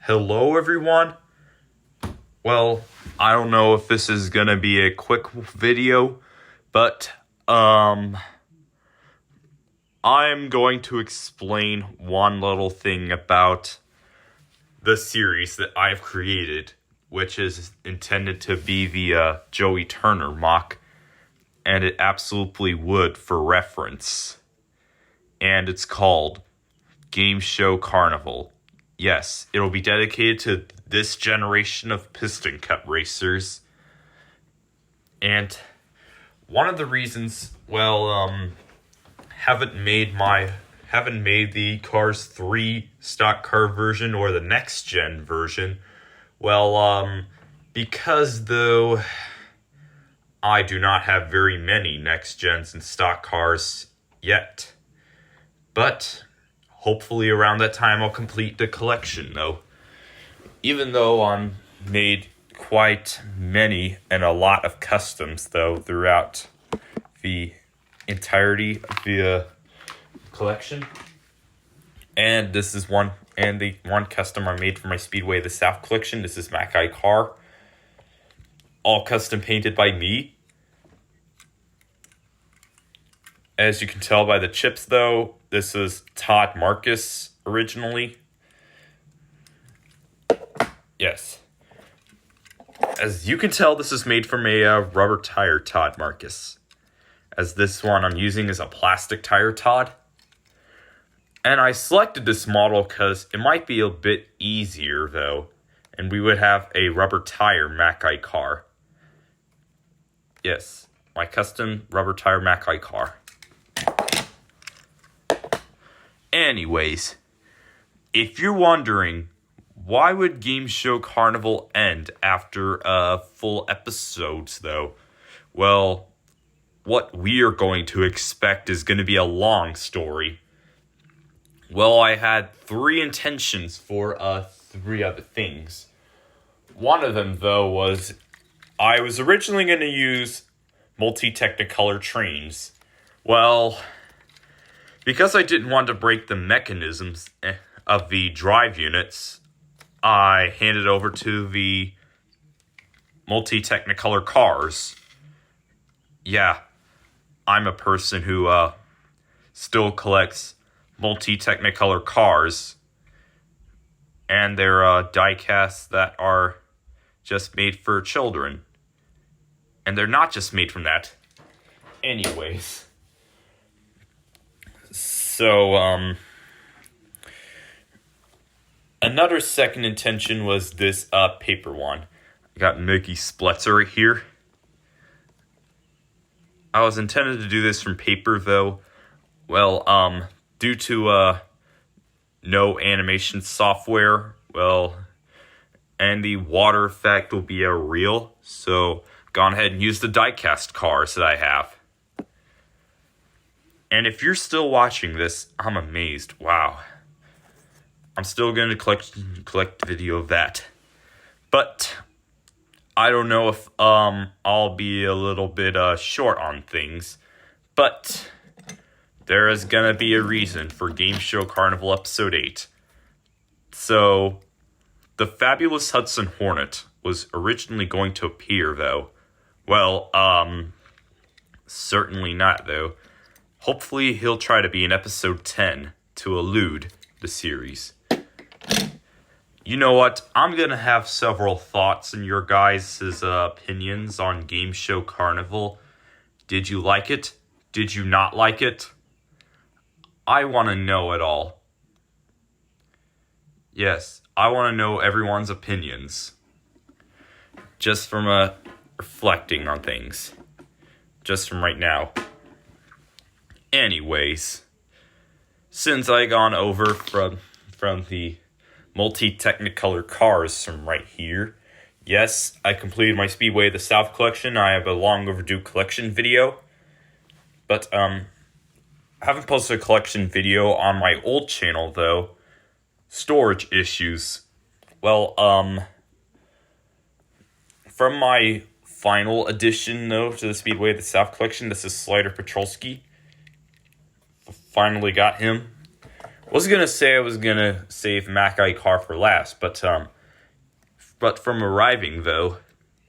Hello everyone. Well, I don't know if this is gonna be a quick video, but I'm going to explain one little thing about the series that I've created, which is intended to be the Joey Turner mock, and it absolutely would for reference. And it's called Gameshow Carnival. Yes, it'll be dedicated to this generation of Piston Cup racers. And one of the reasons, haven't made the Cars 3 stock car version or the next gen version. Because though I do not have very many next gens and stock cars yet. But hopefully around that time I'll complete the collection though. Even though I'm made quite many and a lot of customs though throughout the entirety of the collection. And this is the one custom I made for my Speedway of the South collection. This is Mackay car. All custom painted by me. As you can tell by the chips though, this is Todd Marcus originally. Yes. As you can tell, this is made from a rubber tire Todd Marcus. As this one I'm using is a plastic tire Todd. And I selected this model because it might be a bit easier though. And we would have a rubber tire Mackay car. Yes, my custom rubber tire Mackay car. Anyways, if you're wondering, why would Gameshow Carnival end after full episodes, though? Well, what we are going to expect is going to be a long story. Well, I had three intentions for three other things. One of them, though, was I was originally going to use multi-technicolor trains. Well, because I didn't want to break the mechanisms of the drive units, I handed over to the multi-technicolor cars. Yeah, I'm a person who still collects multi-technicolor cars. And they're die-casts that are just made for children. And they're not just made from that. Anyways. So, another second intention was this paper one. I got Mickey Spletzer right here. I was intended to do this from paper though. Well, due to no animation software, and the water effect will be a real, so gone ahead and used the die-cast cars that I have. And if you're still watching this, I'm amazed. Wow. I'm still going to collect video of that. But I don't know if I'll be a little bit short on things. But there is going to be a reason for Gameshow Carnival Episode 8. So, the fabulous Hudson Hornet was originally going to appear, though. Well, certainly not, though. Hopefully, he'll try to be in Episode 10 to elude the series. You know what? I'm going to have several thoughts and your guys' opinions on Gameshow Carnival. Did you like it? Did you not like it? I want to know it all. Yes, I want to know everyone's opinions. Just from reflecting on things. Just from right now. Anyways, since I gone over from the multi-technicolor cars from right here, yes, I completed my Speedway of the South collection. I have a long overdue collection video. But, I haven't posted a collection video on my old channel, though. Storage issues. Well, from my final addition, though, to the Speedway of the South collection, this is Slider Petrolski. Finally got him. Was gonna say I was gonna save Mackay car for last, but from arriving though,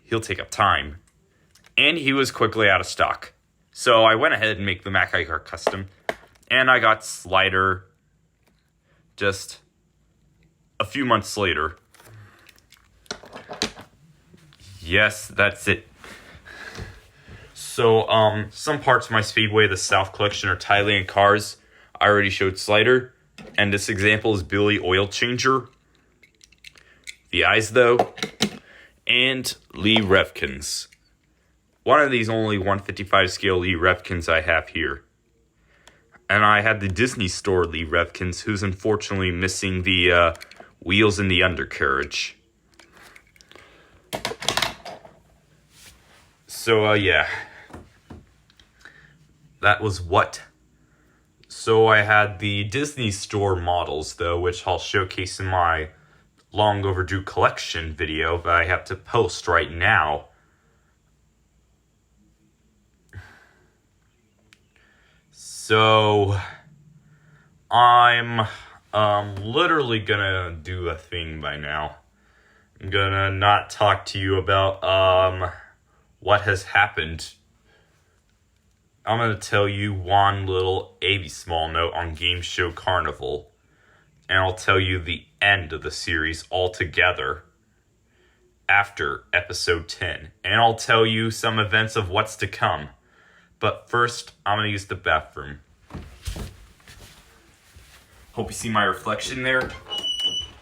he'll take up time, and he was quickly out of stock. So I went ahead and make the Mackay car custom, and I got Slider just a few months later. Yes, that's it. So, some parts of my Speedway, the South Collection, are Thailand cars. I already showed Slider. And this example is Billy Oil Changer. The eyes, though. And Lee Revkins. One of these only 155 scale Lee Revkins I have here. And I had the Disney Store Lee Revkins, who's unfortunately missing the wheels and the undercarriage. So, yeah. That was what? So I had the Disney Store models, though, which I'll showcase in my long overdue collection video that I have to post right now. So I'm literally gonna do a thing by now. I'm gonna not talk to you about what has happened. I'm going to tell you one little small note on Gameshow Carnival. And I'll tell you the end of the series altogether after episode 10. And I'll tell you some events of what's to come. But first, I'm going to use the bathroom. Hope you see my reflection there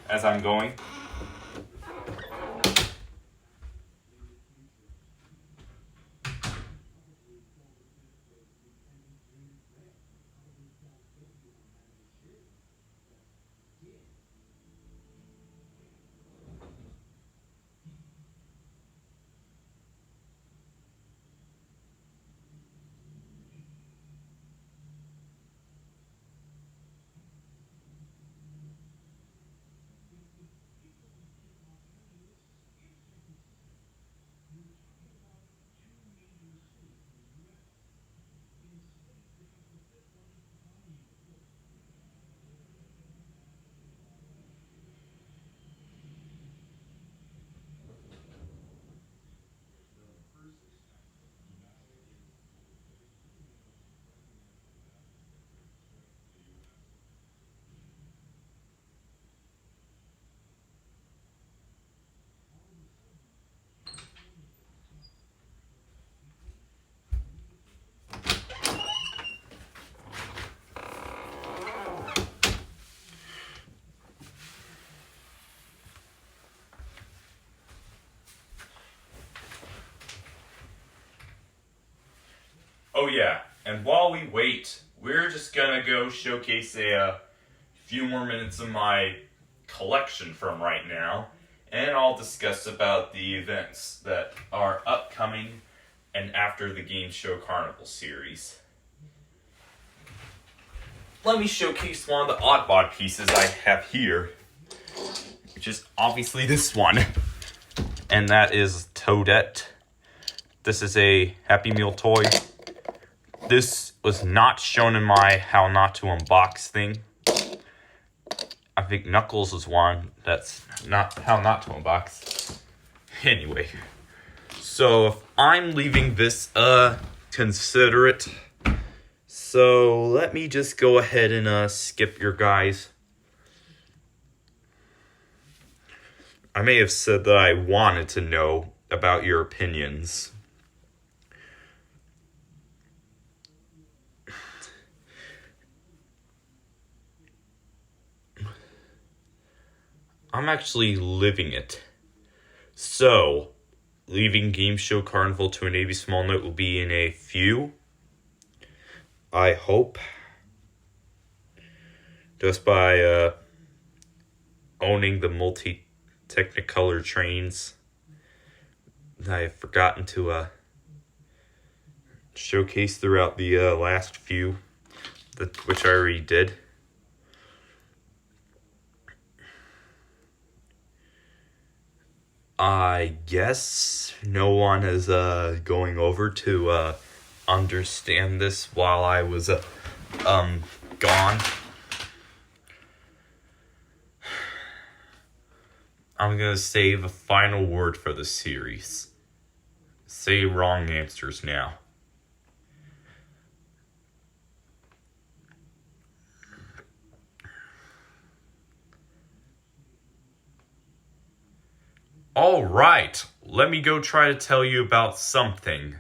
as I'm going. Oh yeah, and while we wait, we're just gonna go showcase a few more minutes of my collection from right now, and I'll discuss about the events that are upcoming and after the Gameshow Carnival series. Let me showcase one of the oddbod pieces I have here, which is obviously this one, and that is Toadette. This is a Happy Meal toy. This was not shown in my how not to unbox thing. I think Knuckles is one that's not how not to unbox. Anyway, so if I'm leaving this, consider it. So let me just go ahead and skip your guys. I may have said that I wanted to know about your opinions. I'm actually living it. So, leaving Gameshow Carnival to an AB small note will be in a few. I hope. Just by owning the multi-technicolor trains that I've forgotten to showcase throughout the last few, which I already did. I guess no one is going over to understand this while I was gone. I'm gonna save a final word for the series. Say wrong answers now. Alright, let me go try to tell you about something.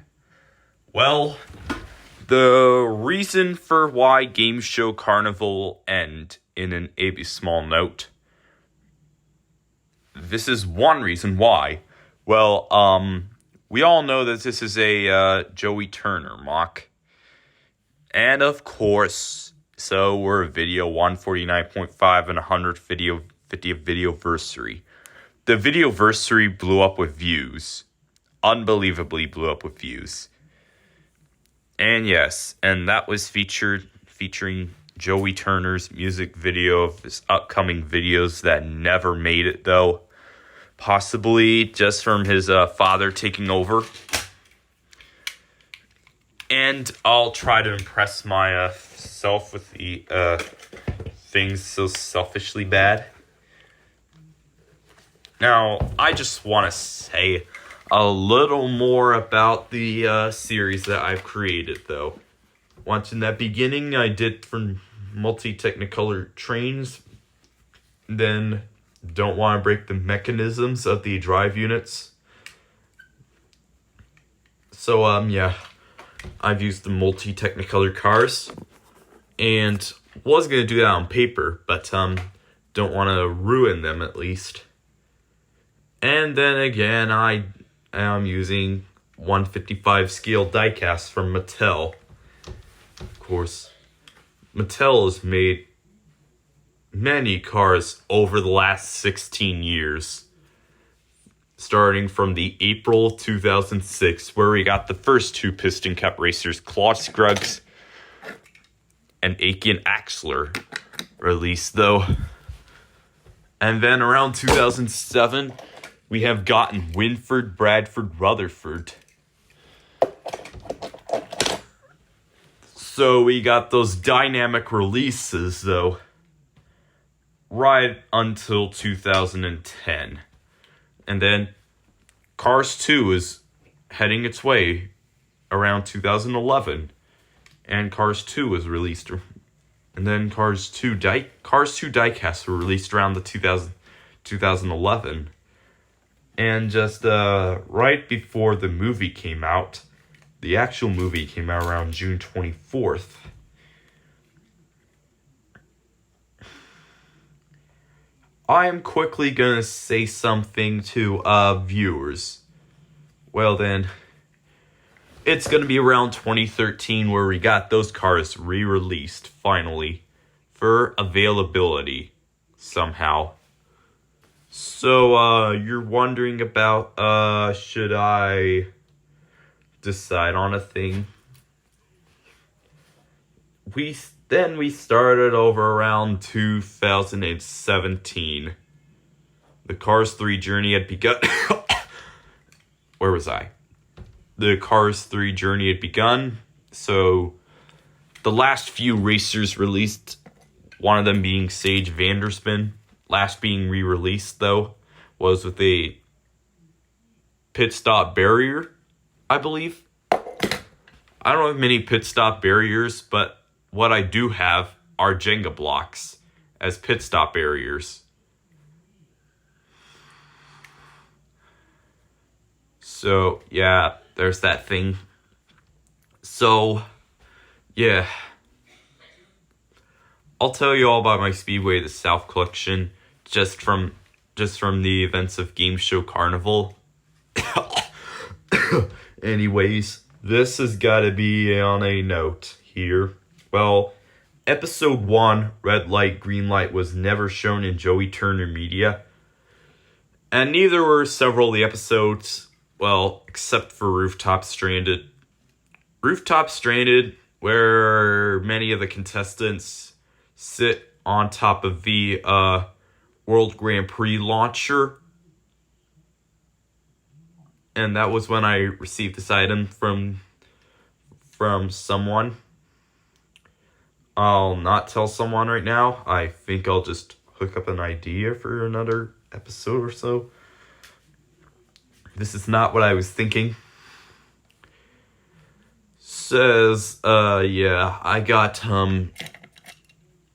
Well, the reason for why Gameshow Carnival end in a small note. This is one reason why. Well, we all know that this is a Joey Turner mock. And of course, so we're video 149.5 and 100 videoversary. The videoversary blew up with views. Unbelievably blew up with views. And yes, and that was featuring Joey Turner's music video of his upcoming videos that never made it, though. Possibly just from his father taking over. And I'll try to impress myself with the things so selfishly bad. Now, I just want to say a little more about the series that I've created, though. Once in that beginning, I did for multi-technicolor trains. Then, don't want to break the mechanisms of the drive units. So, yeah. I've used the multi-technicolor cars. And was going to do that on paper, but don't want to ruin them at least. And then again, I am using 155 scale diecast from Mattel. Of course, Mattel has made many cars over the last 16 years. Starting from the April 2006, where we got the first two Piston Cup racers, Claude Scruggs and Aiken Axler, released though. And then around 2007, we have gotten Winford, Bradford, Rutherford. So we got those dynamic releases, though, right until 2010. And then Cars 2 is heading its way around 2011. And Cars 2 was released. And then Cars 2 diecasts were released around the 2011. And just right before the movie came out, the actual movie came out around June 24th. I am quickly going to say something to viewers. Well then, it's going to be around 2013 where we got those cars re-released, finally, for availability, somehow. So, you're wondering about, should I decide on a thing? We started over around 2017. The Cars 3 journey had begun. Where was I? The Cars 3 journey had begun. So, the last few racers released, one of them being Sage Vanderspin, last being re-released, though, was with a pit stop barrier, I believe. I don't have many pit stop barriers, but what I do have are Jenga blocks as pit stop barriers. So, yeah, there's that thing. So, yeah. I'll tell you all about my Speedway the South collection just from the events of Gameshow Carnival. Anyways, this has got to be on a note here. Well, episode 1, Red Light, Green Light, was never shown in Joey Turner media. And neither were several of the episodes, well, except for Rooftop Stranded. Rooftop Stranded, where many of the contestants sit on top of the World Grand Prix launcher. And that was when I received this item from someone. I'll not tell someone right now. I think I'll just cook up an idea for another episode or so. This is not what I was thinking. Says, yeah, I got,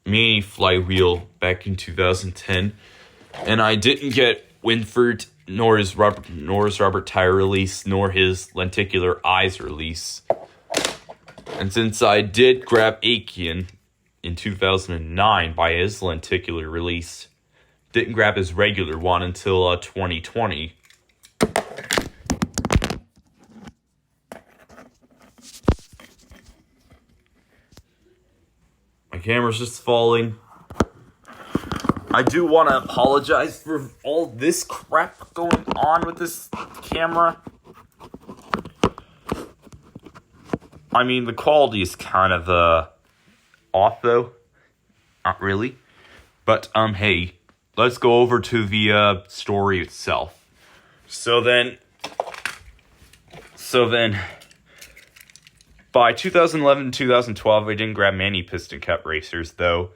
mini flywheel back in 2010, and I didn't get Winford, nor his rubber tire release, nor his lenticular eyes release. And since I did grab Aikian in 2009 by his lenticular release, didn't grab his regular one until 2020. My camera's just falling. I do want to apologize for all this crap going on with this camera. I mean, the quality is kind of off though. Not really. But hey, let's go over to the story itself. So then by 2011-2012, I didn't grab many piston cup racers, though.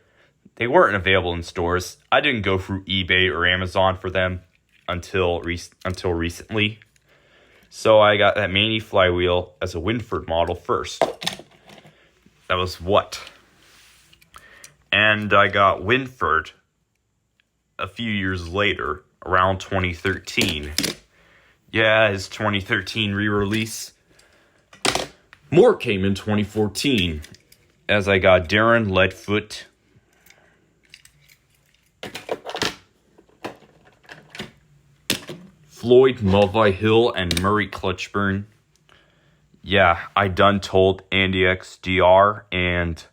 They weren't available in stores. I didn't go through eBay or Amazon for them until recently. So I got that Mani flywheel as a Winford model first. That was what? And I got Winford a few years later, around 2013. Yeah, his 2013 re-release. More came in 2014, as I got Darren Leadfoot, Floyd Mulvey-Hill, and Murray Clutchburn. Yeah, I done told Andy XDR and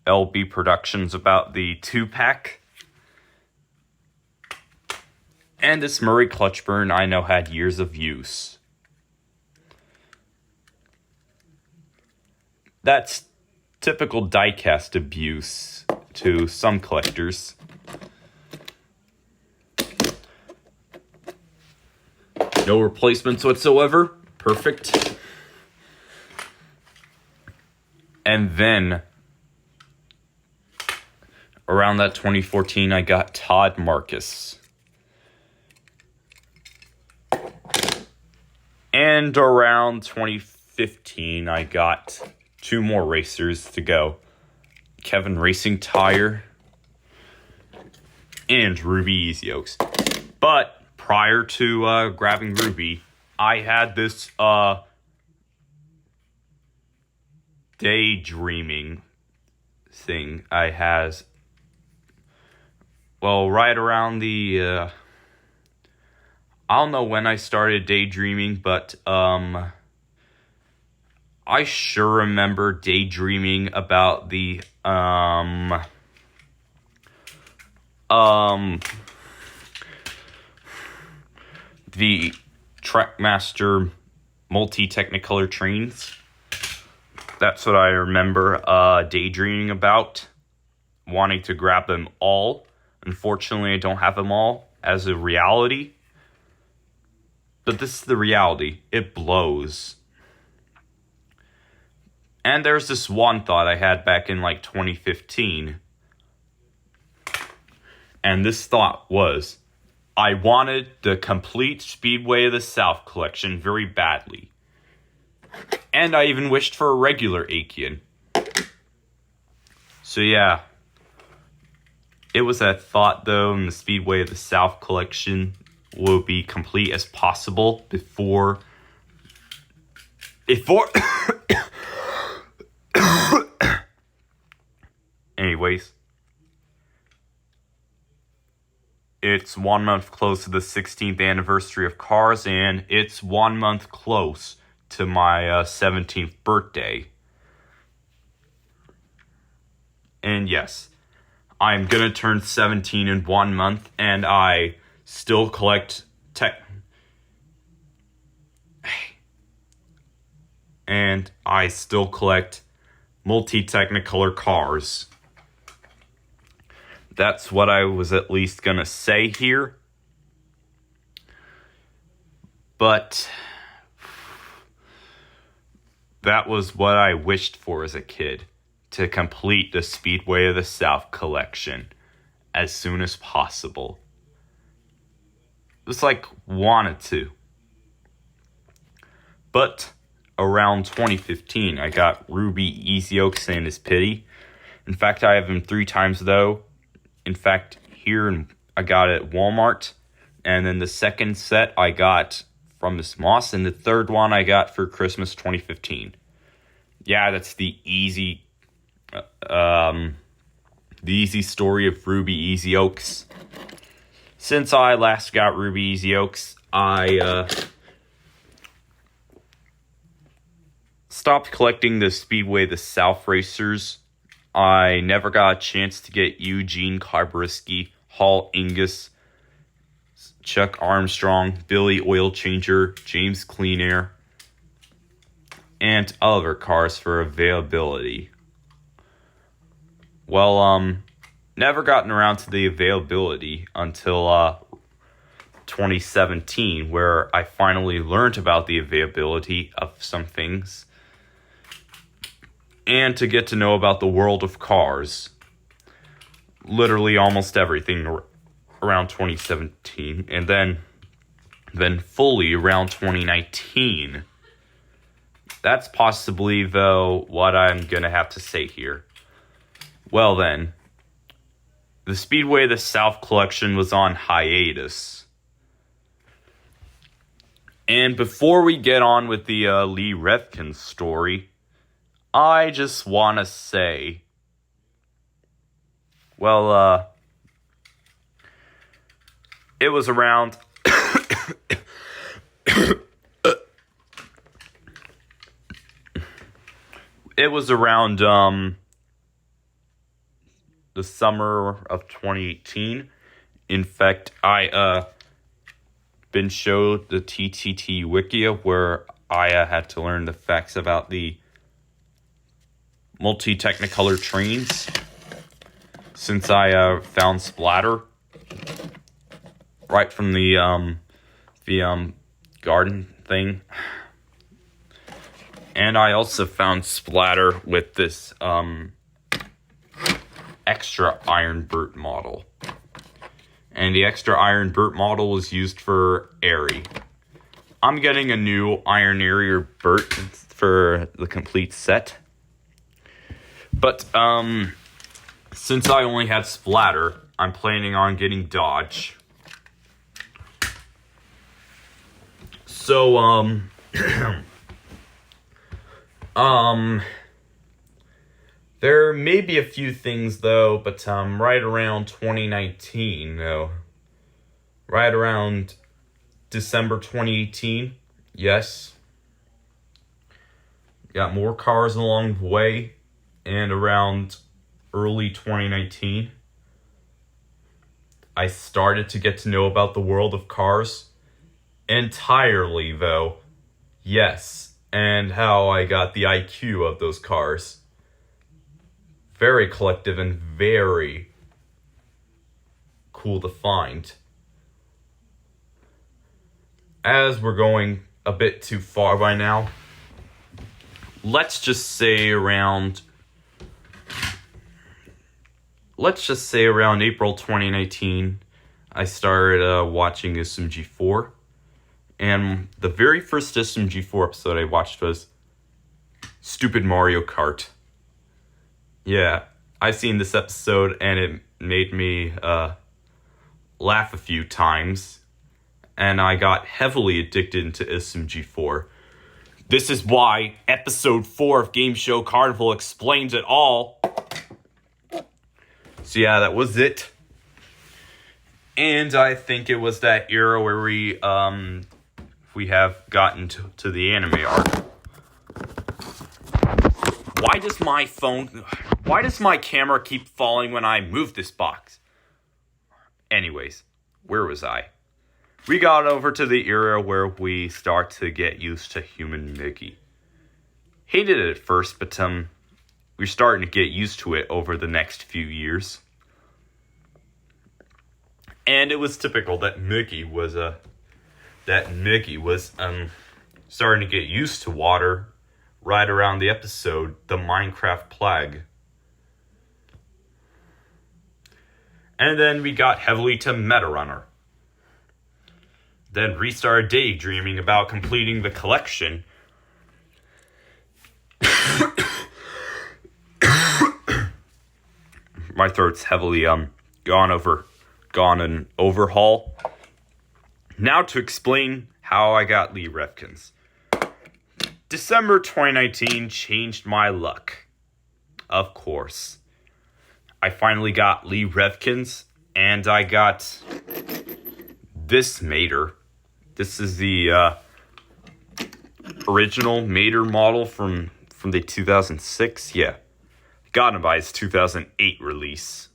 LB Productions about the 2-pack. And this Murray Clutchburn I know had years of use. That's typical diecast abuse to some collectors. No replacements whatsoever. Perfect. And then, around that 2014, I got Todd Marcus. And around 2015, I got 2 more racers to go. Kevin Racing Tire and Ruby Easy Oaks. But prior to grabbing Ruby, I had this daydreaming thing. I has, well, right around the I don't know when I started daydreaming, but I sure remember daydreaming about the Trackmaster multi-technicolor trains. That's what I remember daydreaming about, wanting to grab them all. Unfortunately, I don't have them all as a reality. But this is the reality. It blows. And there's this one thought I had back in like 2015. And this thought was, I wanted the complete Speedway of the South collection very badly. And I even wished for a regular Aikian. So yeah. It was that thought though, and the Speedway of the South collection will be complete as possible before anyways, it's 1 month close to the 16th anniversary of Cars, and it's 1 month close to my 17th birthday. And yes, I'm gonna turn 17 in 1 month, and I still collect multi-technicolor cars. That's what I was at least gonna say here. But that was what I wished for as a kid, to complete the Speedway of the South collection. as soon as possible. Just like wanted to. But around 2015, I got Ruby Easy Oaks and his Pity. In fact, I have him 3 times though. In fact, I got it at Walmart. And then the second set I got from Miss Moss. And the third one I got for Christmas 2015. Yeah, that's the easy story of Ruby Easy Oaks. Since I last got Ruby Easy Oaks, I stopped collecting the Speedway the South racers. I never got a chance to get Eugene Carbriski, Hall Ingus, Chuck Armstrong, Billy Oil Changer, James Clean Air, and other cars for availability. Well, never gotten around to the availability until 2017, where I finally learned about the availability of some things and to get to know about the world of cars. Literally almost everything around 2017, and then fully around 2019. That's possibly, though, what I'm gonna have to say here. Well then, the Speedway the South collection was on hiatus. And before we get on with the Lee Revkin story, I just want to say, well, it was around the summer of 2018. In fact, I been showed the TTT Wikia where I had to learn the facts about the multi-technicolor trains, since I found Splatter right from the garden thing. And I also found Splatter with this extra Iron Burt model. And the extra Iron Burt model was used for Airy. I'm getting a new Iron Airy or Burt for the complete set. But since I only had Splatter, I'm planning on getting Dodge. So there may be a few things though, but right around 2019 though, right around December 2018, yes, got more cars along the way, and around early 2019, I started to get to know about the world of cars entirely though, yes, and how I got the IQ of those cars. Very collective and very cool to find. As we're going a bit too far by now, let's just say around April 2019, I started watching SMG4. And the very first SMG4 episode I watched was Stupid Mario Kart. Yeah, I've seen this episode and it made me laugh a few times. And I got heavily addicted into SMG4. This is why episode 4 of Gameshow Carnival explains it all. So yeah, that was it. And I think it was that era where we have gotten to the anime arc. Why does my camera keep falling when I move this box? Anyways, where was I? We got over to the era where we start to get used to human Mickey. Hated it at first, but we're starting to get used to it over the next few years. And it was typical that Mickey was starting to get used to water right around the episode The Minecraft Plague. And then we got heavily to Meta Runner. Then restarted daydreaming about completing the collection. My throat's heavily gone an overhaul. Now to explain how I got Lee Revkins. December 2019 changed my luck. Of course. I finally got Lee Revkins, and I got this Mater. This is the original Mater model from the 2006. Yeah. Got him by his 2008 release.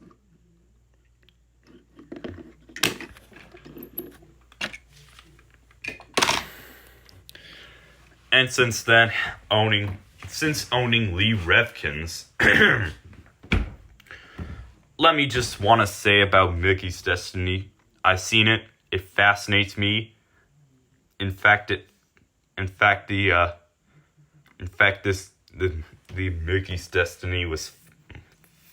And since then, owning Lee Revkins, let me just want to say about Mickey's Destiny. I've seen it. It fascinates me. The Mickey's Destiny was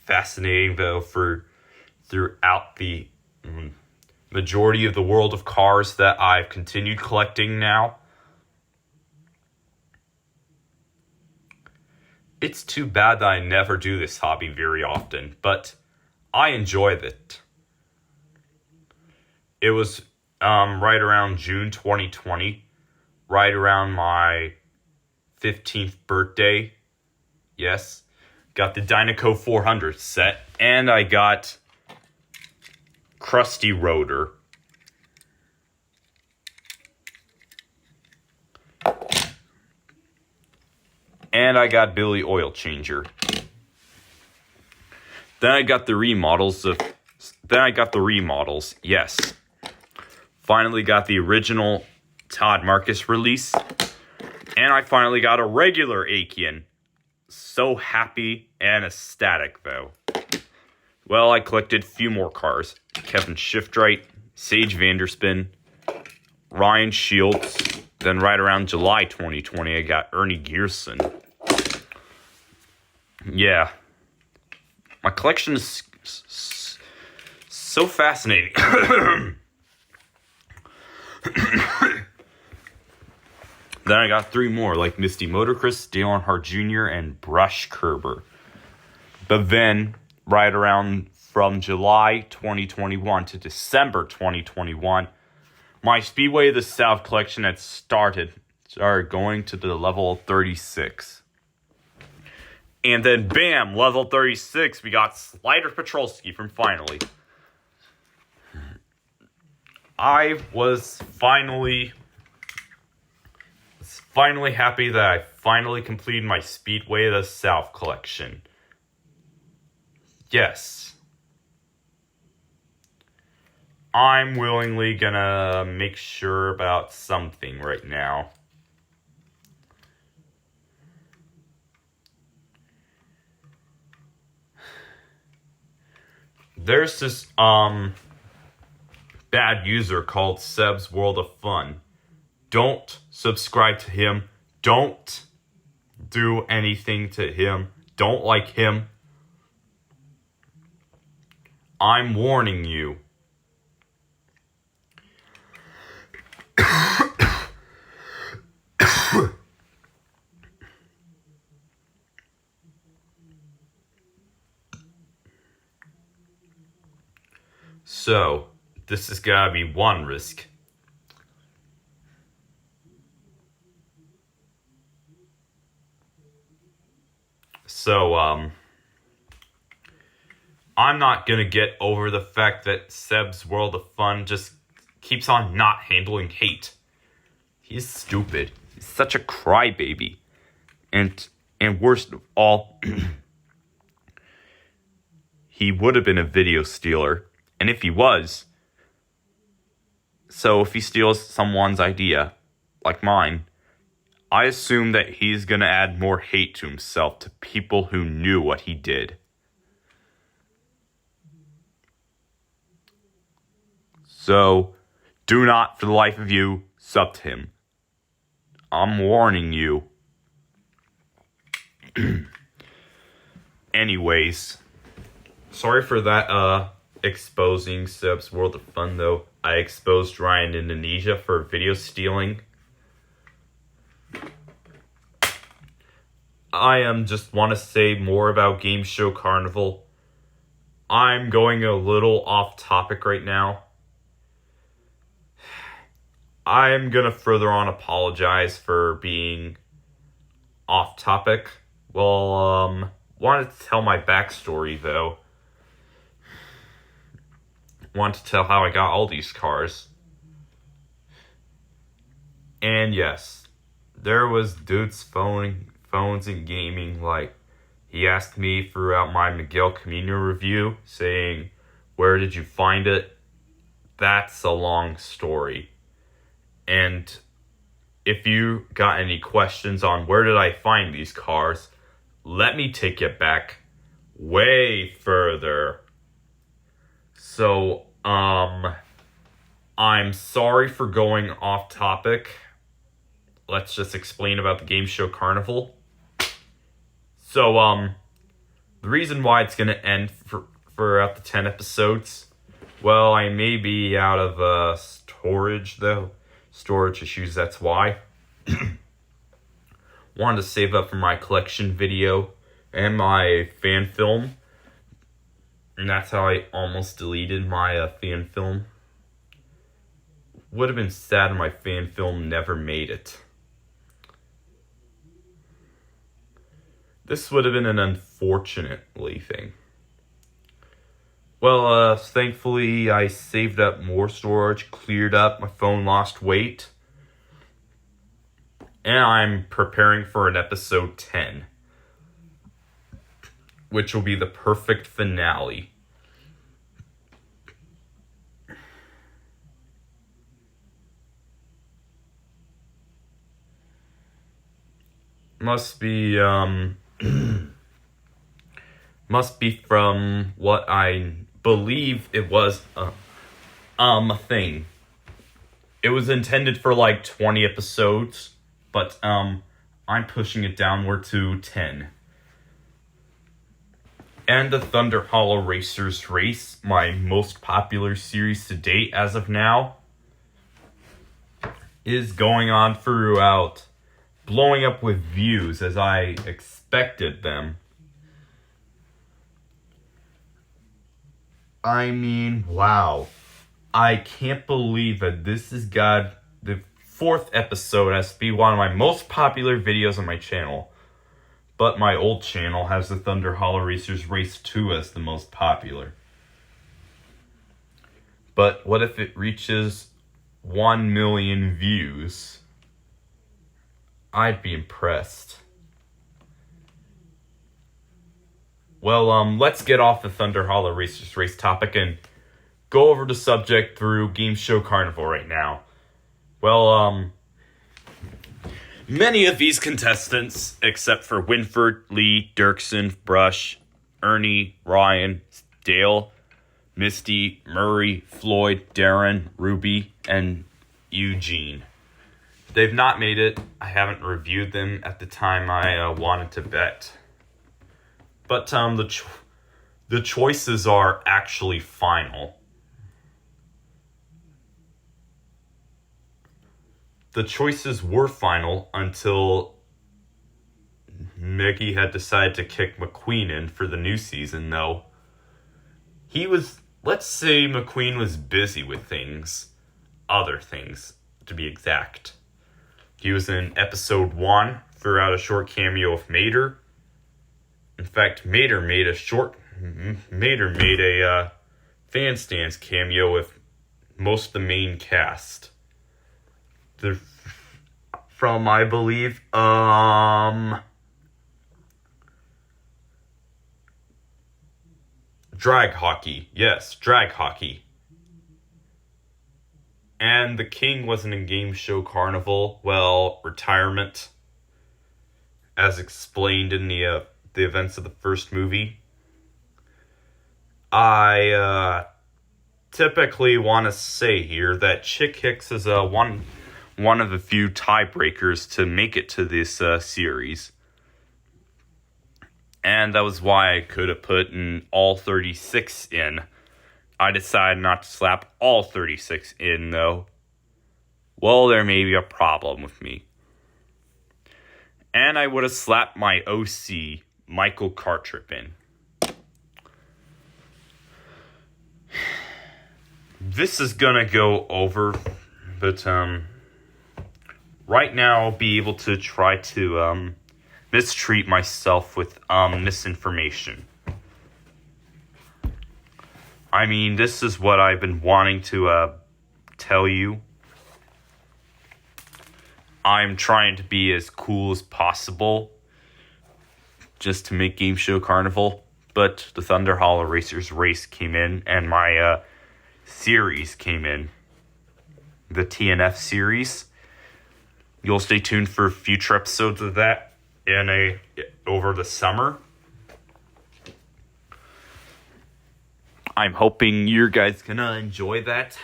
fascinating though throughout the majority of the world of cars that I've continued collecting now. It's too bad that I never do this hobby very often, but I enjoy it. It was right around June 2020, right around my 15th birthday. Yes, got the Dynaco 400 set, and I got Krusty Rotor. And I got Billy Oil Changer. Then I got the remodels. Yes. Finally got the original Todd Marcus release. And I finally got a regular Achian. So happy and ecstatic, though. Well, I collected a few more cars. Kevin Shiftright, Sage Vanderspin, Ryan Shields. Then right around July 2020, I got Ernie Gearson. Yeah. My collection is so fascinating. Then I got 3 more, like Misty Motorcross, Dale Earnhardt Jr., and Brush Kerber. But then, right around from July 2021 to December 2021, my Speedway of the South collection had started going to the level 36. And then, bam, level 36, we got Slider Petrolski from Finally. I was finally happy that I finally completed my Speedway of the South collection. Yes. I'm willingly gonna make sure about something right now. There's this bad user called Seb's World of Fun. Don't subscribe to him. Don't do anything to him. Don't like him. I'm warning you. So, this is gotta be one risk. So, I'm not gonna get over the fact that Seb's World of Fun just keeps on not handling hate. He's stupid. He's such a crybaby. And worst of all, he would have been a video stealer. And if he was, so if he steals someone's idea, like mine, I assume that he's gonna add more hate to himself to people who knew what he did. So, do not, for the life of you, sub to him. I'm warning you. Anyways, sorry for that exposing Seb's World of Fun, though. I exposed Ryan Indonesia for video stealing. I just want to say more about Gameshow Carnival. I'm going a little off topic right now. I'm gonna further on apologize for being off topic. Well, wanted to tell my backstory though. Want to tell how I got all these cars. And yes, there was dudes phones in gaming, like, he asked me throughout my Miguel Camino review, saying, where did you find it? That's a long story. And if you got any questions on where did I find these cars, let me take it back way further. So, I'm sorry for going off topic. Let's just explain about the Gameshow Carnival. So, the reason why it's going to end for out the 10 episodes, well, I may be out of storage, though. Storage issues, that's why. Wanted to save up for my collection video and my fan film. And that's how I almost deleted my fan film. Would have been sad if my fan film never made it. This would have been an unfortunately thing. Well, thankfully I saved up more storage, cleared up, my phone lost weight. And I'm preparing for an episode 10. Which will be the perfect finale. Must be from what I believe it was a thing. It was intended for like 20 episodes, but I'm pushing it downward to 10. And the Thunder Hollow Racers Race, my most popular series to date as of now, is going on throughout, blowing up with views as I expected them. I mean, wow. I can't believe that this has got the 4th episode has to be one of my most popular videos on my channel. But my old channel has the Thunder Hollow Racers Race 2 as the most popular. But what if it reaches 1 million views? I'd be impressed. Well, let's get off the Thunder Hollow Racers Race topic and go over the subject through Gameshow Carnival right now. Well, many of these contestants, except for Winford, Lee, Dirksen, Brush, Ernie, Ryan, Dale, Misty, Murray, Floyd, Darren, Ruby, and Eugene. They've not made it. I haven't reviewed them at the time I wanted to bet. But the choices are actually final. The choices were final until Mickey had decided to kick McQueen in for the new season, though. Let's say McQueen was busy with things. Other things, to be exact. He was in episode 1, threw out a short cameo with Mater. In fact, Mater made a fan stands cameo with most of the main cast. From, I believe, drag hockey. Yes, drag hockey. And the king wasn't in Gameshow Carnival. Well, retirement, as explained in the events of the first movie. I typically want to say here that Chick Hicks is one of the few tiebreakers to make it to this series. And that was why I could have put in all 36 in. I decided not to slap all 36 in, though, well, there may be a problem with me. And I would have slapped my OC, Michael Cartrip, in. This is gonna go over, but right now I'll be able to try to mistreat myself with misinformation. I mean, this is what I've been wanting to tell you. I'm trying to be as cool as possible just to make Game Show Carnival, but the Thunder Hollow Racers race came in, and my series came in. The TNF series. You'll stay tuned for future episodes of that over the summer. I'm hoping you guys gonna enjoy that.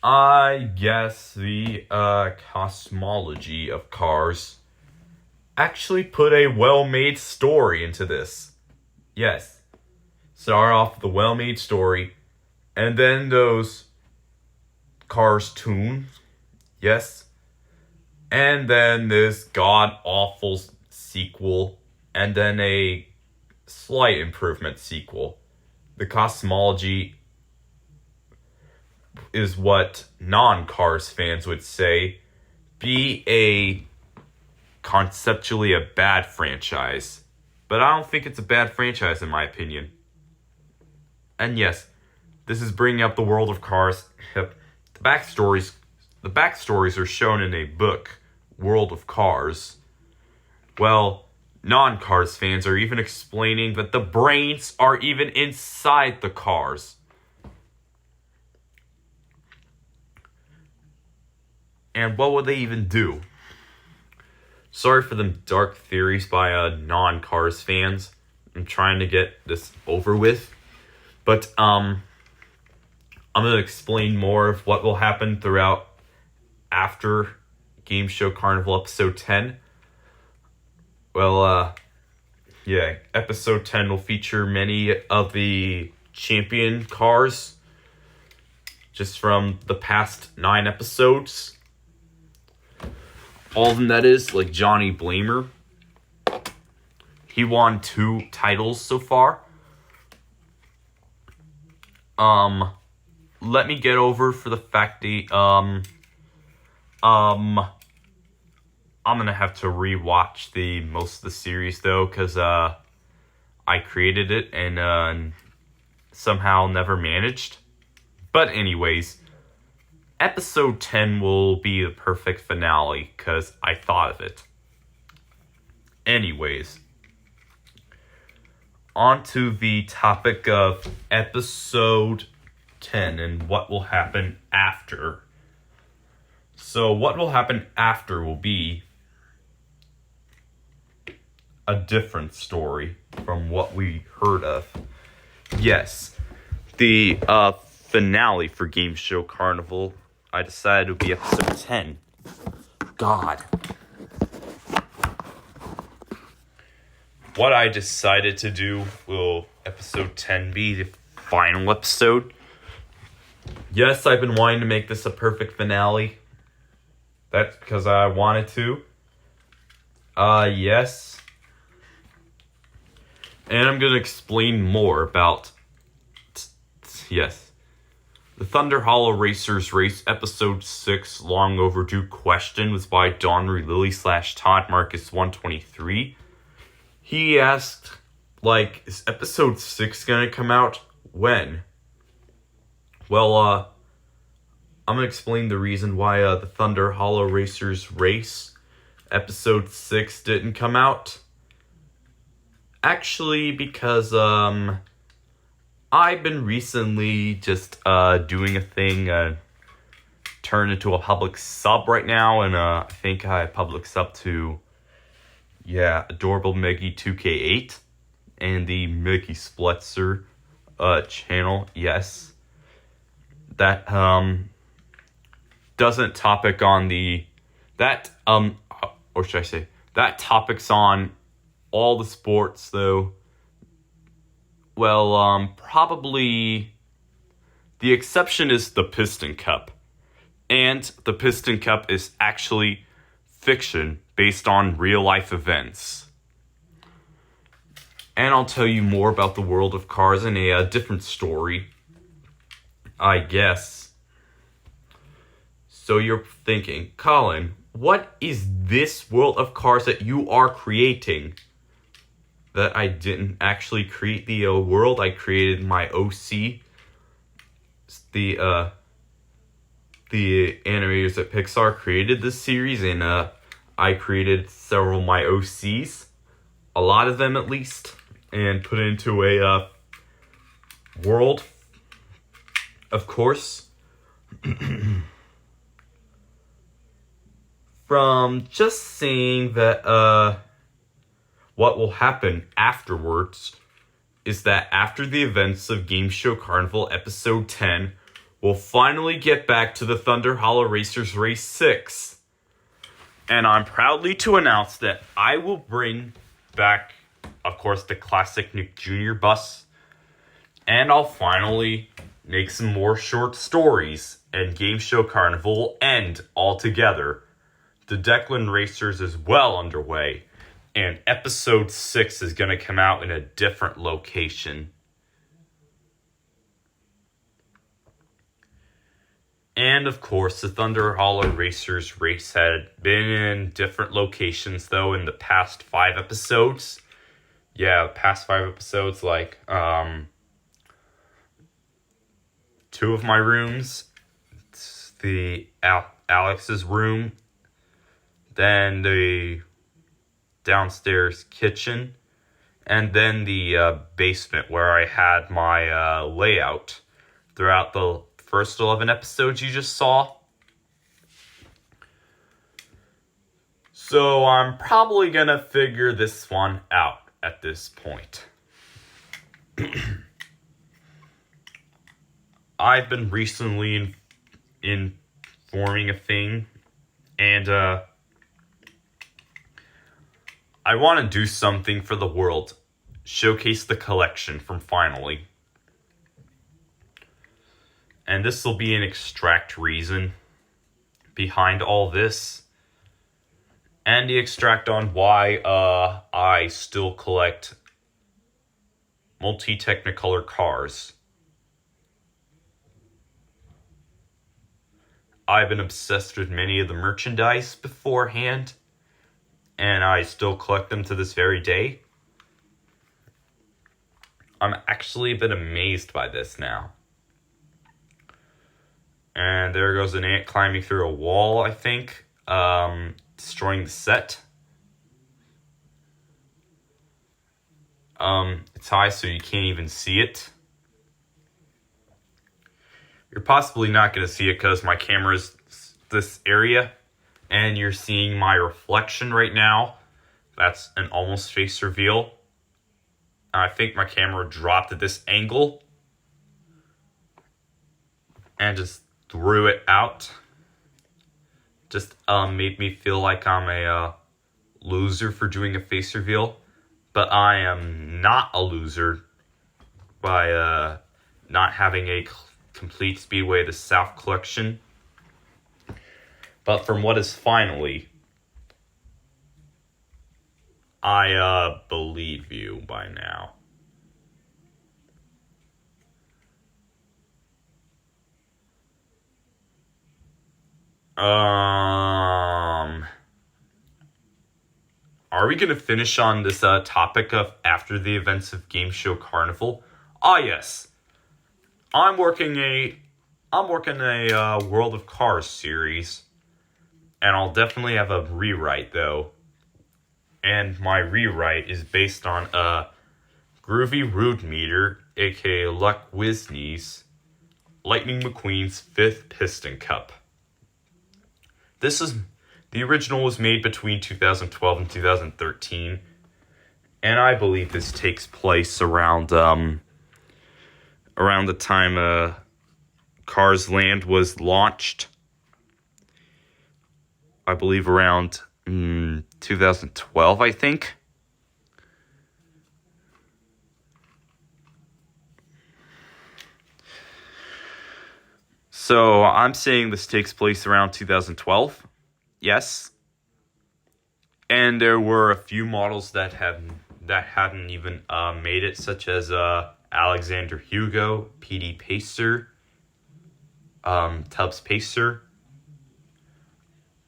I guess the cosmology of cars actually put a well-made story into this. Yes. Start off with a well-made story, and then those cars tune. Yes. And then this god-awful sequel, and then a slight improvement sequel. The cosmology is what non-Cars fans would say be conceptually a bad franchise. But I don't think it's a bad franchise in my opinion. And yes, this is bringing up the world of Cars. The backstories are shown in a book, World of Cars. Well, non-Cars fans are even explaining that the brains are even inside the cars. And what would they even do? Sorry for them dark theories by non-Cars fans. I'm trying to get this over with. But I'm going to explain more of what will happen throughout after Game Show Carnival episode 10. Well, yeah, episode 10 will feature many of the champion cars just from the past 9 episodes. All of them, that is, like Johnny Blamer. He won 2 titles so far. Let me get over for the fact that, I'm gonna have to rewatch most of the series, though, because, I created it and, somehow never managed. But anyways, episode 10 will be the perfect finale, because I thought of it. Anyways, on to the topic of episode 10 and what will happen after. So what will happen after will be a different story from what we heard of. Yes, the finale for Game Show Carnival, I decided it would be episode 10. God. What I decided to do will episode 10 be the final episode. Yes, I've been wanting to make this a perfect finale. That's because I wanted to. Yes. And I'm going to explain more about... Yes. The Thunder Hollow Racers Race Episode 6 Long Overdue Question was by Donry Lilly / Todd Marcus 123. He asked, is Episode 6 gonna come out? When? Well, I'm gonna explain the reason why the Thunder Hollow Racers Race Episode 6 didn't come out. Actually, because, I've been recently just doing a thing, turned into a public sub right now, and I think I public sub to, Adorable Meggy 2K8 and the Mickey Splitzer channel. Yes, that doesn't topic on or should I say that topics on all the sports though. Well, probably the exception is the Piston Cup. And the Piston Cup is actually fiction based on real-life events. And I'll tell you more about the world of cars in a different story, I guess. So you're thinking, Colin, what is this world of cars that you are creating? That I didn't actually create the world. I created my OC. The animators at Pixar created this series, and I created several of my OCs, a lot of them at least, and put it into a world, of course. From just saying that what will happen afterwards is that after the events of Gameshow Carnival Episode 10, we'll finally get back to the Thunder Hollow Racers Race 6. And I'm proudly to announce that I will bring back, of course, the classic Nick Jr. bus. And I'll finally make some more short stories. And Gameshow Carnival will end altogether. The Declan Racers is well underway. And Episode 6 is going to come out in a different location. And, of course, the Thunder Hollow Racers race had been in different locations, though, in the past 5 episodes. Yeah, past 5 episodes, like, 2 of my rooms. It's the Alex's room. Then the downstairs kitchen. And then the basement, where I had my layout throughout the first 11 episodes you just saw. So I'm probably gonna figure this one out at this point. I've been recently in forming a thing, and I want to do something for the world. Showcase the collection from Finally. And this will be an extract reason behind all this. And the extract on why I still collect multi-Technicolor cars. I've been obsessed with many of the merchandise beforehand, and I still collect them to this very day. I'm actually a bit amazed by this now. And there goes an ant climbing through a wall, I think. Destroying the set. It's high so you can't even see it. You're possibly not going to see it because my camera's this area. And you're seeing my reflection right now. That's an almost face reveal. I think my camera dropped at this angle. And just threw it out. Just made me feel like I'm a loser for doing a face reveal. But I am not a loser by not having a complete Speedway of the South collection. But from what is Finally, I believe you by now. Are we going to finish on this topic of after the events of Gameshow Carnival? Ah, yes. I'm working a World of Cars series, and I'll definitely have a rewrite though. And my rewrite is based on Groovy Rude Meter, aka Luck Wisney's Lightning McQueen's 5th Piston Cup. The original was made between 2012 and 2013, and I believe this takes place around the time Cars Land was launched. I believe around 2012, I think. So I'm saying this takes place around 2012. Yes. And there were a few models that hadn't even made it, such as Alexander Hugo, PD Pacer, Tubbs Pacer,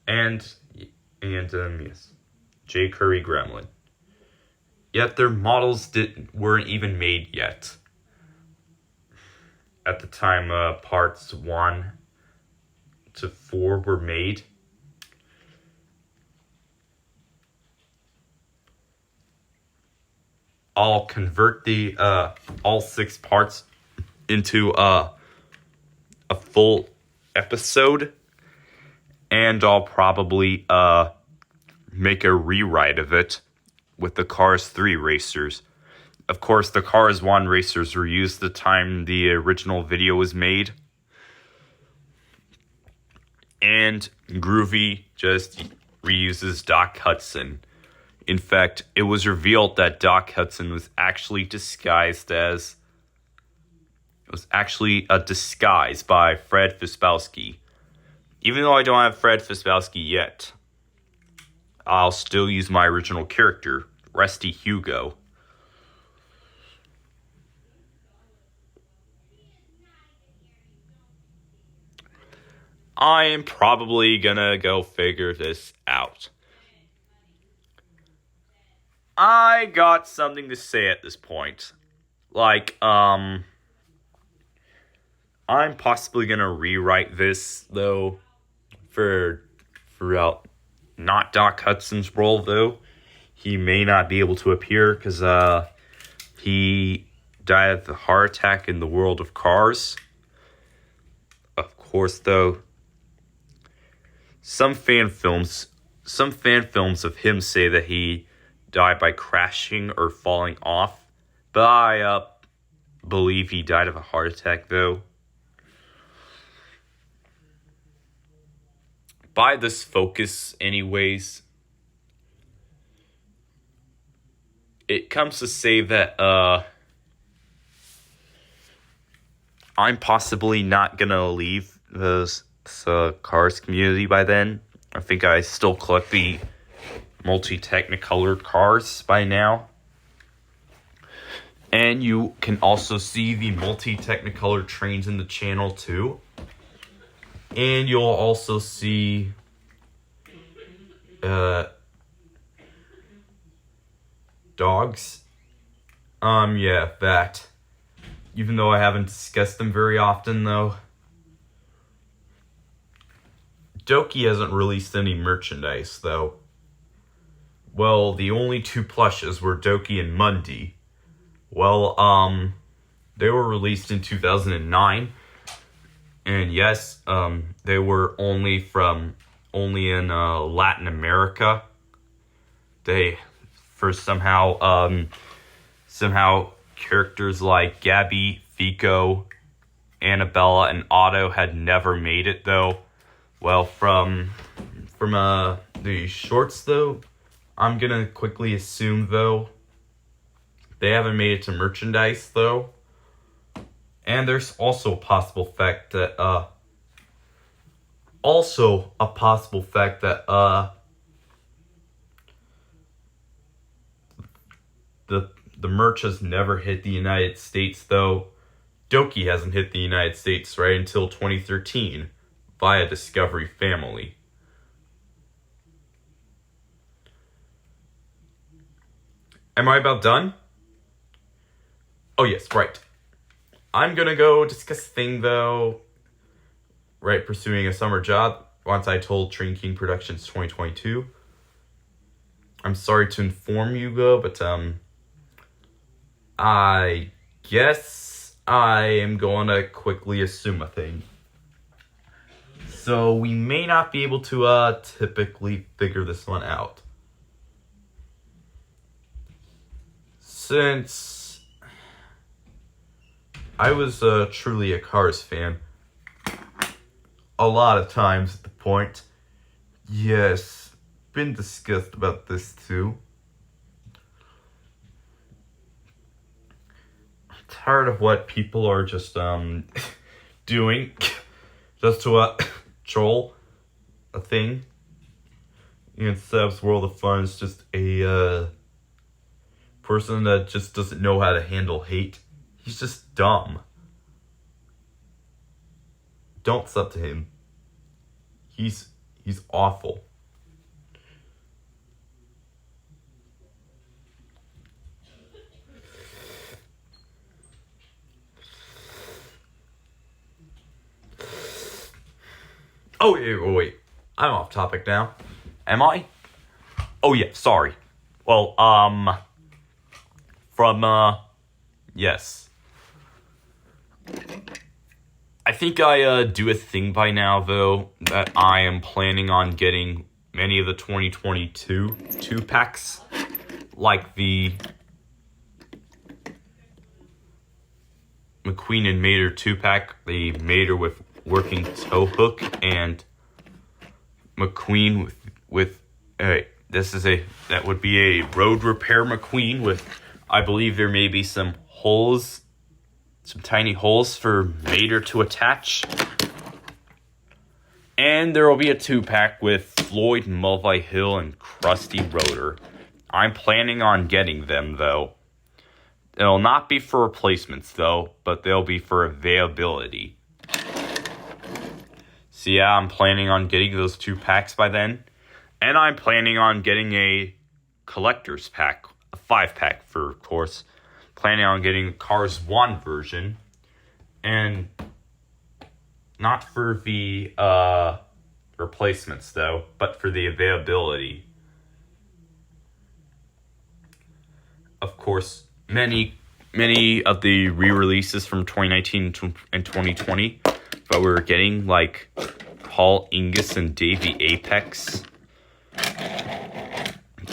and yes, J. Curry Gremlin. Yet their models weren't even made yet. At the time, parts 1 to 4 were made. I'll convert the all 6 parts into a full episode, and I'll probably make a rewrite of it with the Cars 3 racers. Of course, the Cars 1 racers were used the time the original video was made. And Groovy just reuses Doc Hudson. In fact, it was revealed that Doc Hudson was actually disguised as... It was actually a disguise by Fred Fispowski. Even though I don't have Fred Fispowski yet, I'll still use my original character, Rusty Hugo. I am probably gonna go figure this out. I got something to say at this point. I'm possibly gonna rewrite this, though, throughout not Doc Hudson's role, though. He may not be able to appear because he died of a heart attack in the world of Cars. Of course, though, some fan films of him say that he died by crashing or falling off, but I believe he died of a heart attack, though. By this focus, anyways, it comes to say that I'm possibly not gonna leave this Cars community by then. I think I still collect the multi-technicolored cars by now. And you can also see the multi-technicolored trains in the channel too. And you'll also see dogs. Yeah, that. Even though I haven't discussed them very often, though. Doki hasn't released any merchandise, though. Well, the only 2 plushes were Doki and Mundi. Well, they were released in 2009. And yes, they were only in Latin America. Somehow characters like Gabby, Fico, Annabella, and Otto had never made it, though. Well, from the shorts, though, I'm gonna quickly assume, though, they haven't made it to merchandise, though. And there's also a possible fact that the merch has never hit the United States, though. Doki hasn't hit the United States right until 2013 via Discovery Family. Am I about done? Oh yes, right. I'm gonna go discuss the thing, though. Right, pursuing a summer job. Once I told Train King Productions 2022. I'm sorry to inform you, though, but I guess I am going to quickly assume a thing. So we may not be able to typically figure this one out. Since I was truly a Cars fan, a lot of times at the point, yes, been discussed about this too. I'm tired of what people are just doing. just to troll a thing. And Seb's World of Fun is just a person that just doesn't know how to handle hate. He's just dumb. Don't sub to him. He's awful. Oh, wait. I'm off topic now. Am I? Oh, yeah, sorry. Well, yes. I think I do a thing by now, though, that I am planning on getting many of the 2022 2-packs, like the McQueen and Mater 2-pack, the Mater with working tow hook, and McQueen with that would be a road repair McQueen with, I believe there may be some holes, some tiny holes for Mater to attach. And there will be a 2-pack with Floyd, Mulvey-Hill, and Krusty Rotor. I'm planning on getting them, though. They'll not be for replacements, though, but they'll be for availability. So yeah, I'm planning on getting those 2-packs by then. And I'm planning on getting a collector's pack, a 5-pack for, of course. Planning on getting Cars 1 version. And not for the replacements, though, but for the availability. Of course, many of the re-releases from 2019 and 2020 that we were getting, like Paul Ingus and Davey Apex.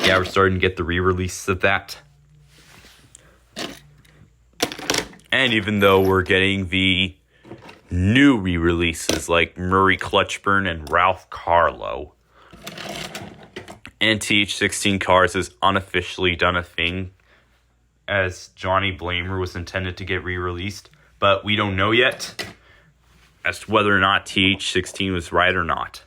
Yeah, we're starting to get the re-release of that. And even though we're getting the new re-releases like Murray Clutchburn and Ralph Carlo. And TH16 Cars has unofficially done a thing as Johnny Blamer was intended to get re-released, but we don't know yet as to whether or not TH16 was right or not.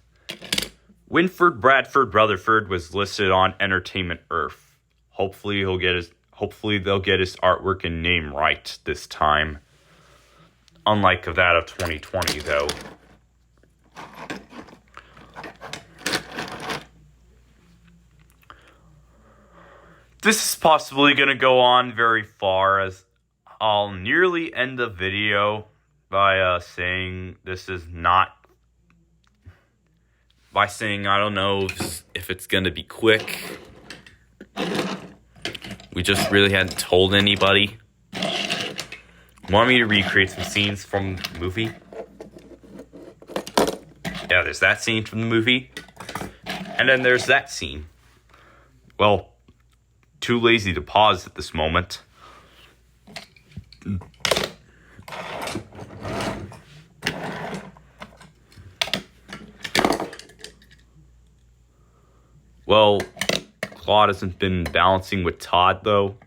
Winford Bradford Rutherford was listed on Entertainment Earth. Hopefully they'll get his artwork and name right this time. Unlike that of 2020, though. This is possibly going to go on very far, as I'll nearly end the video by saying this is not... By saying I don't know if it's going to be quick. We just really hadn't told anybody. Want me to recreate some scenes from the movie? Yeah, there's that scene from the movie. And then there's that scene. Well, too lazy to pause at this moment. Well, Claude hasn't been balancing with Todd, though.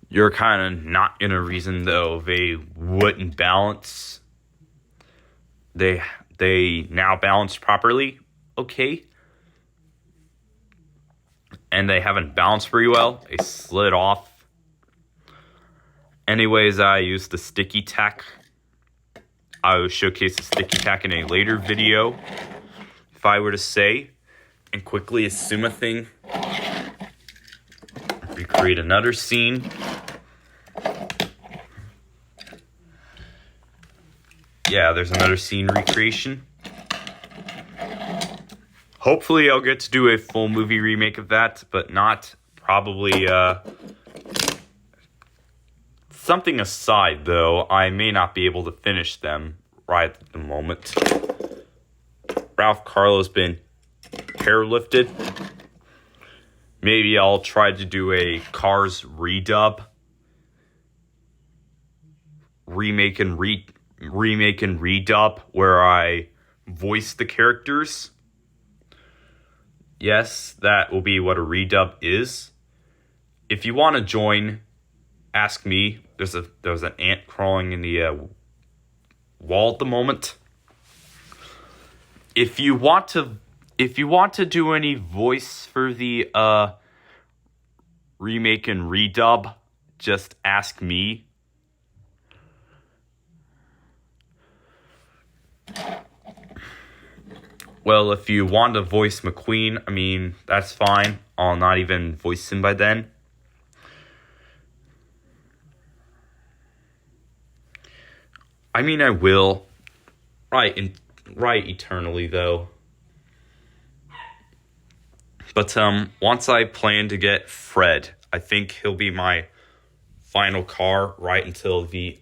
You're kind of not in a reason, though, they wouldn't balance. They now balance properly, okay? And they haven't balanced very well. They slid off. Anyways, I used the sticky tack. I will showcase the sticky tack in a later video. If I were to say, and quickly assume a thing. Recreate another scene. Yeah, there's another scene recreation. Hopefully I'll get to do a full movie remake of that, but not probably, something aside, though, I may not be able to finish them right at the moment. Ralph Carlo's been hairlifted. Maybe I'll try to do a Cars redub. Remake and redub where I voice the characters. Yes, that will be what a redub is. If you want to join ask me. There's an ant crawling in the wall at the moment. If you want to do any voice for the remake and redub, just ask me. Well, if you want to voice McQueen, I mean, that's fine. I'll not even voice him by then. I mean, I will. Right eternally, though. But, once I plan to get Fred, I think he'll be my final car right until the,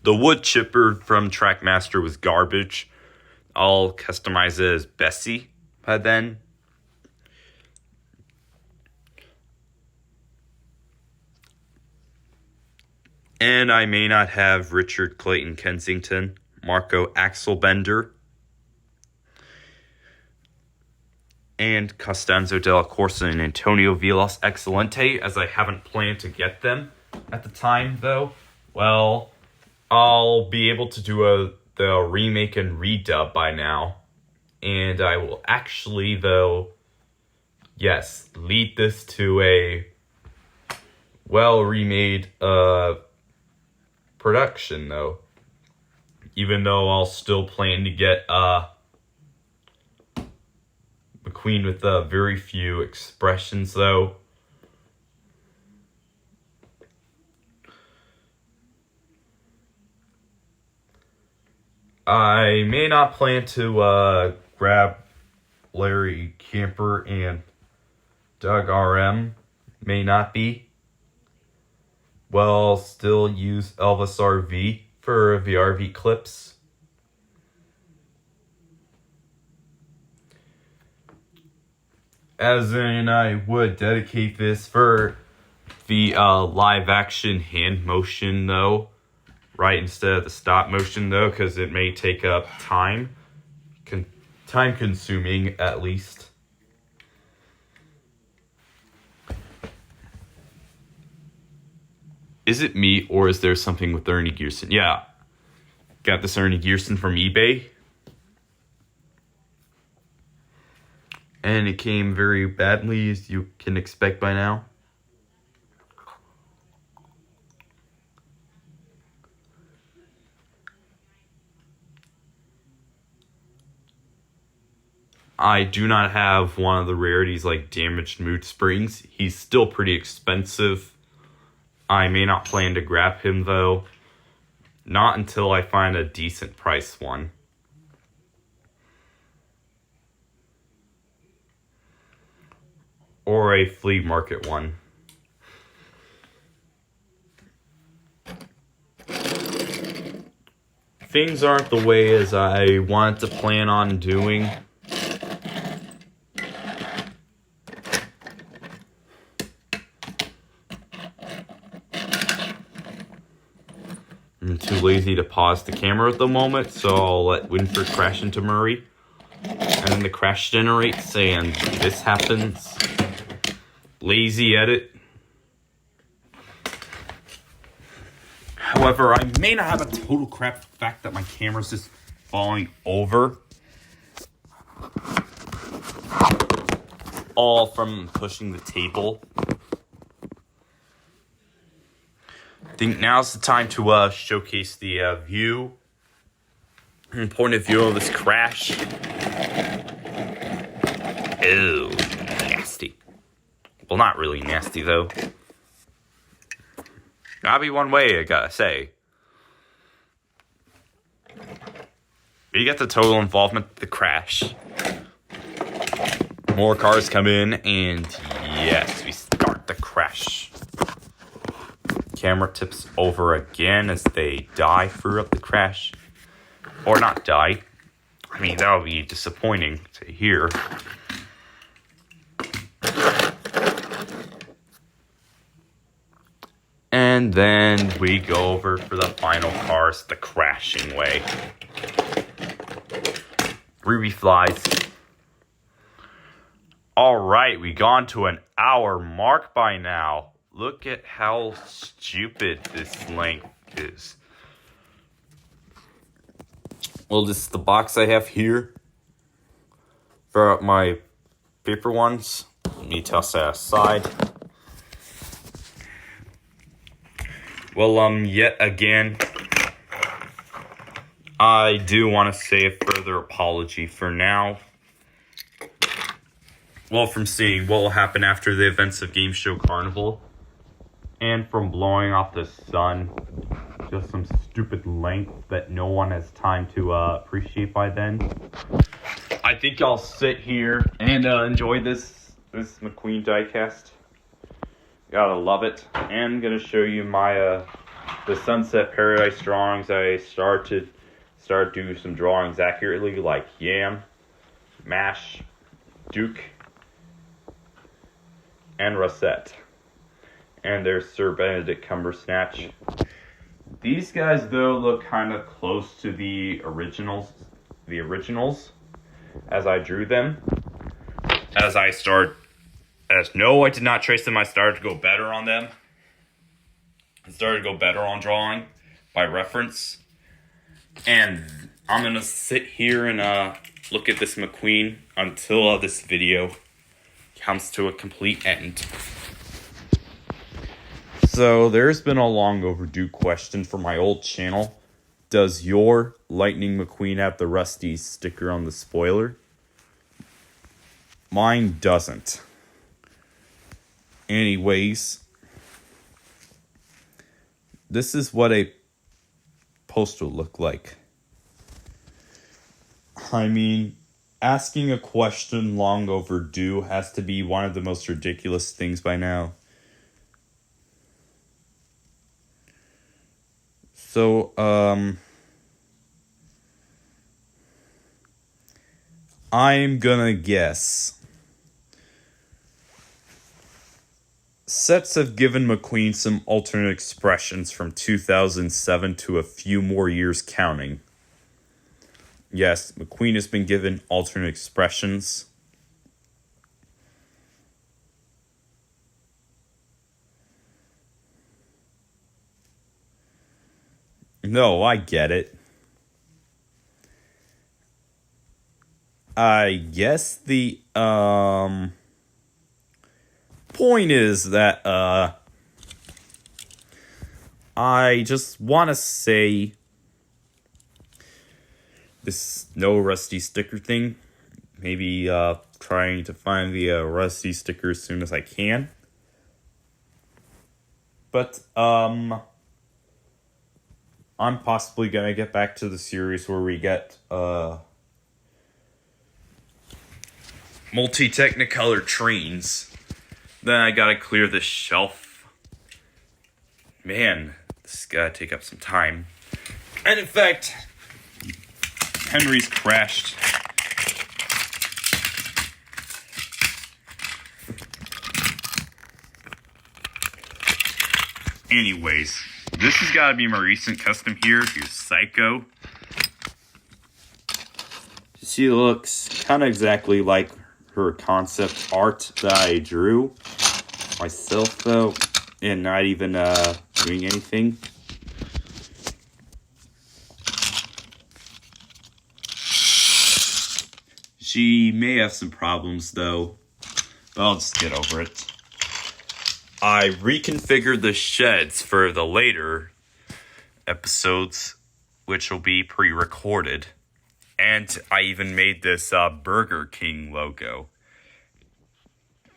the wood chipper from Trackmaster was garbage. I'll customize it as Bessie by then. And I may not have Richard Clayton Kensington, Marco Axelbender, and Costanzo della Corsa and Antonio Villas Excelente, as I haven't planned to get them at the time, though. Well, I'll be able to do the remake and redub by now. And I will actually, though, yes, lead this to a well-remade production, though. Even though I'll still plan to get McQueen with very few expressions, though. I may not plan to grab Larry Camper and Doug RM. May not be. Well, I'll still use Elvis RV for VRV clips. As in, I would dedicate this for the live action hand motion, though. Right, instead of the stop motion, though, because it may take up time. Time consuming, at least. Is it me, or is there something with Ernie Gearson? Yeah. Got this Ernie Gearson from eBay. And it came very badly, as you can expect by now. I do not have one of the rarities like Damaged Mood Springs. He's still pretty expensive. I may not plan to grab him, though. Not until I find a decent price one. Or a flea market one. Things aren't the way as I wanted to plan on doing. I'm too lazy to pause the camera at the moment, so I'll let Winford crash into Murray. And then the crash generates, and this happens. Lazy edit. However, I may not have a total crap fact that my camera's just falling over. All from pushing the table. I think now's the time to showcase the view and point of view of this crash. Ew, nasty. Well, not really nasty, though. Gotta be one way, I gotta say. You get the total involvement, the crash. More cars come in, and yes, we start the crash. Camera tips over again as they die throughout the crash. Or not die. I mean, that would be disappointing to hear. And then we go over for the final cars the crashing way. Ruby flies. Alright, we gone to an hour mark by now. Look at how stupid this length is. Well, this is the box I have here for my paper ones. Let me toss that aside. Well, yet again, I do want to say a further apology for now. Well, from seeing what will happen after the events of Gameshow Carnival, and from blowing off the sun, just some stupid length that no one has time to appreciate by then. I think I'll sit here and enjoy this McQueen diecast. Gotta love it. And I'm gonna show you my the Sunset Paradise drawings. I start do some drawings accurately, like Yam, Mash, Duke, and Rosette. And there's Sir Benedict Cumbersnatch. These guys, though, look kind of close to the originals, as I drew them. No, I did not trace them. I started to go better on them. I started to go better on drawing by reference. And I'm going to sit here and look at this McQueen until this video comes to a complete end. So there's been a long overdue question for my old channel. Does your Lightning McQueen have the rusty sticker on the spoiler? Mine doesn't. Anyways, this is what a poster look like. I mean, asking a question long overdue has to be one of the most ridiculous things by now. So, I'm gonna guess. Sets have given McQueen some alternate expressions from 2007 to a few more years counting. Yes, McQueen has been given alternate expressions. No, I get it. I guess the point is that I just want to say this no rusty sticker thing. Maybe trying to find the rusty sticker as soon as I can. But I'm possibly gonna get back to the series where we get multi-technicolor trains. Then I gotta clear this shelf. Man, this is gotta take up some time. And in fact, Henry's crashed. Anyways, this has gotta be my recent custom here. Here's Psycho. She looks kind of exactly like her concept art that I drew myself, though, and not even doing anything. She may have some problems, though, but I'll just get over it. I reconfigured the sheds for the later episodes, which will be pre-recorded. And I even made this Burger King logo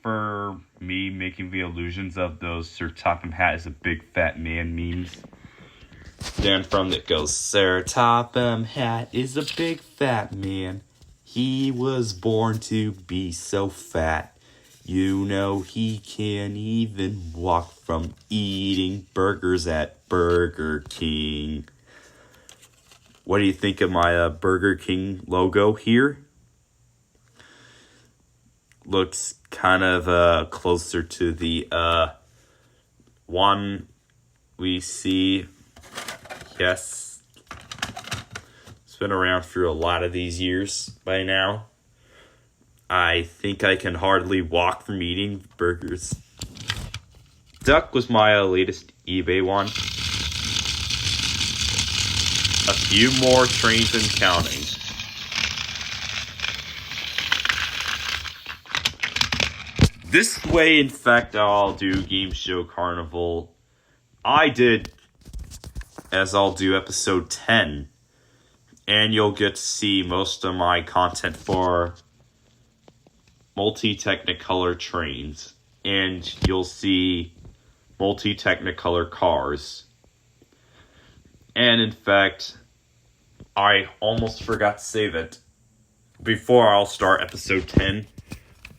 for me, making the illusions of those Sir Topham Hatt is a big fat man memes. Then from it goes, Sir Topham Hatt is a big fat man. He was born to be so fat. You know he can't even walk from eating burgers at Burger King. What do you think of my Burger King logo here? Looks kind of closer to the one we see. Yes. It's been around for a lot of these years by now. I think I can hardly walk from eating burgers. Duck was my latest eBay one. A few more trains and counting. This way, in fact, I'll do Gameshow Carnival. I did, as I'll do episode 10. And you'll get to see most of my content for multi-technicolor trains. And you'll see multi-technicolor cars. And in fact, I almost forgot to say that before I'll start episode 10,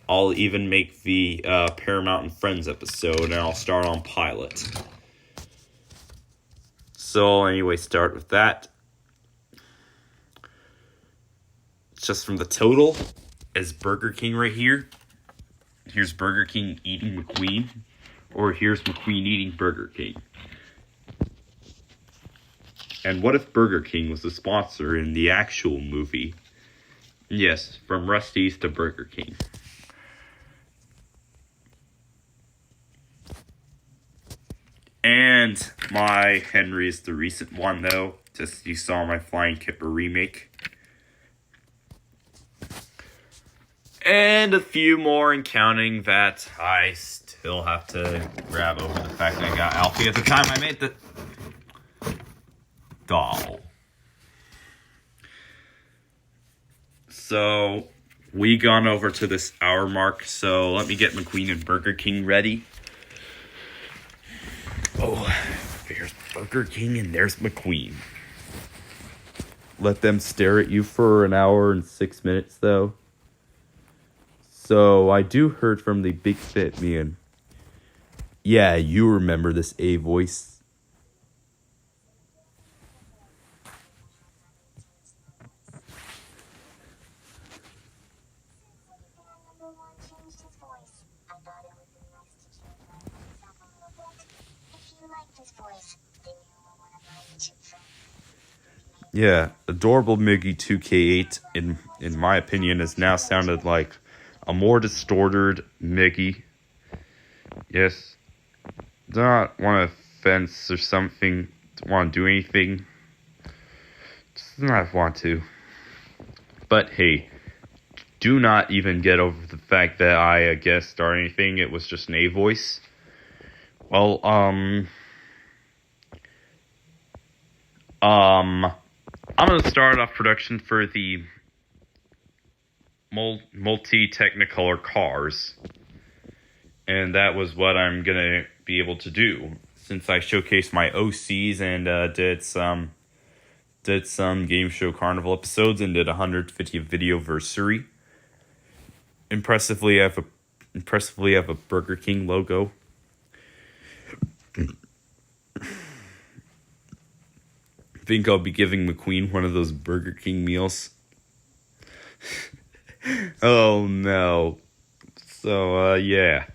I'll even make the Paramount and Friends episode, and I'll start on Pilot. So anyway, start with that. Just from the total, is Burger King right here. Here's Burger King eating McQueen, or here's McQueen eating Burger King. And what if Burger King was the sponsor in the actual movie? Yes, from Rusty's to Burger King. And my Henry is the recent one, though. Just you saw my Flying Kipper remake. And a few more and counting that I still have to grab over the fact that I got Alfie at the time I made the doll. So, we gone over to this hour mark, so let me get McQueen and Burger King ready. Oh, there's Burger King and there's McQueen. Let them stare at you for an hour and 6 minutes, though. So, I do heard from the Big Fit Man. Yeah, you remember this A voice. Yeah, adorable Miggy 2K8, in my opinion, has now sounded like a more distorted Miggy. Yes, do not want to fence or something, don't want to do anything. Just not want to. But hey, do not even get over the fact that I guessed or anything. It was just an A voice. Well, I'm going to start off production for the multi-technicolor cars. And that was what I'm going to be able to do. Since I showcased my OCs and did some Gameshow Carnival episodes and did 150th videoversary. Impressively, I have a Burger King logo. I think I'll be giving McQueen one of those Burger King meals. Oh no. So yeah.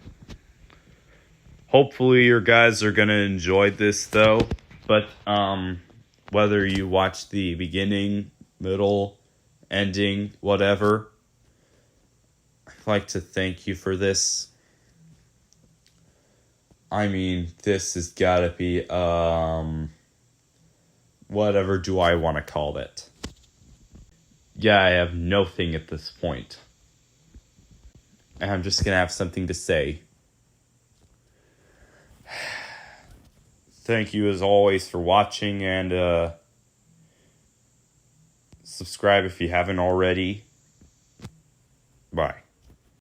Hopefully your guys are gonna enjoy this though. But whether you watch the beginning, middle, ending, whatever, I'd like to thank you for this. I mean, this has gotta be whatever do I want to call it? Yeah, I have nothing at this point. And I'm just gonna have something to say. Thank you as always for watching, and subscribe if you haven't already. Bye.